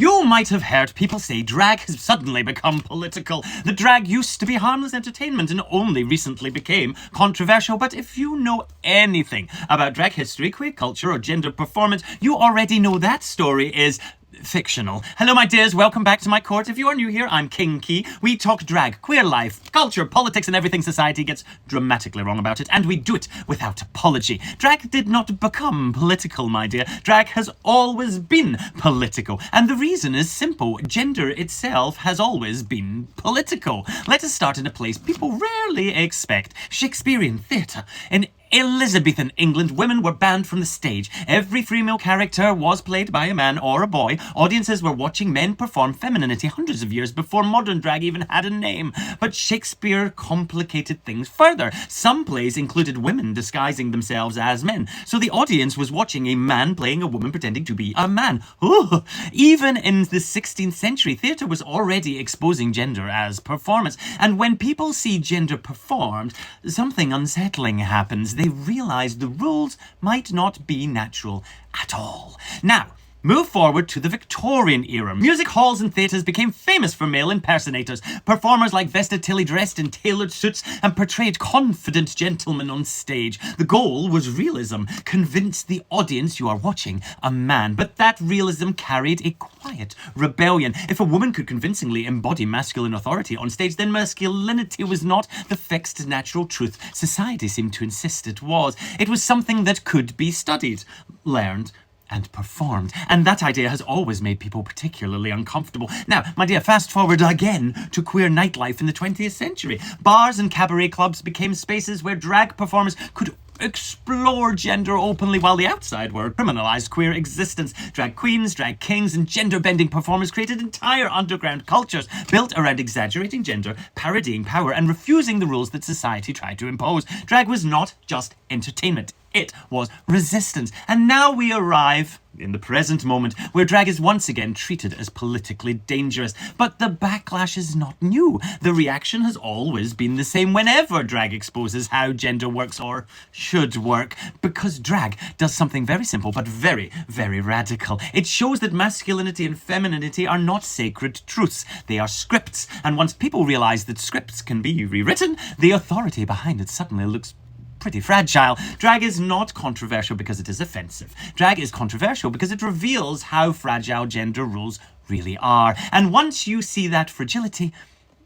You might have heard people say drag has suddenly become political. The drag used to be harmless entertainment and only recently became controversial. But if you know anything about drag history, queer culture, or gender performance, you already know that story is fictional. Hello, my dears. Welcome back to my court. If you are new here, I'm King Key. We talk drag, queer life, culture, politics, and everything society gets dramatically wrong about it, and we do it without apology. Drag did not become political, my dear. Drag has always been political, and the reason is simple. Gender itself has always been political. Let us start in a place people rarely expect. Shakespearean theatre. In Elizabethan England, women were banned from the stage. Every female character was played by a man or a boy. Audiences were watching men perform femininity hundreds of years before modern drag even had a name. But Shakespeare complicated things further. Some plays included women disguising themselves as men, so the audience was watching a man playing a woman pretending to be a man. Ooh. Even in the 16th century, theatre was already exposing gender as performance. And when people see gender performed, something unsettling happens. They realize the rules might not be natural at all. Now, move forward to the Victorian era. Music halls and theatres became famous for male impersonators. Performers like Vesta Tilley dressed in tailored suits and portrayed confident gentlemen on stage. The goal was realism. Convince the audience you are watching a man. But that realism carried a quiet rebellion. If a woman could convincingly embody masculine authority on stage, then masculinity was not the fixed natural truth society seemed to insist it was. It was something that could be studied, learned, and performed. And that idea has always made people particularly uncomfortable. Now, my dear, fast forward again to queer nightlife in the 20th century. Bars and cabaret clubs became spaces where drag performers could explore gender openly, while the outside world criminalised queer existence. Drag queens, drag kings, and gender-bending performers created entire underground cultures built around exaggerating gender, parodying power, and refusing the rules that society tried to impose. Drag was not just entertainment. It was resistance. And now we arrive in the present moment, where drag is once again treated as politically dangerous. But the backlash is not new. The reaction has always been the same whenever drag exposes how gender works or should work. Because drag does something very simple but very, very radical. It shows that masculinity and femininity are not sacred truths. They are scripts. And once people realize that scripts can be rewritten, the authority behind it suddenly looks pretty fragile. Drag is not controversial because it is offensive. Drag is controversial because it reveals how fragile gender rules really are. And once you see that fragility,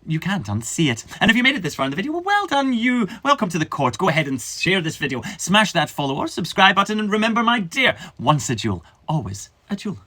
you can't unsee it. And if you made it this far in the video, well done you. Welcome to the court. Go ahead and share this video. Smash that follow or subscribe button. And remember, my dear, once a jewel, always a jewel.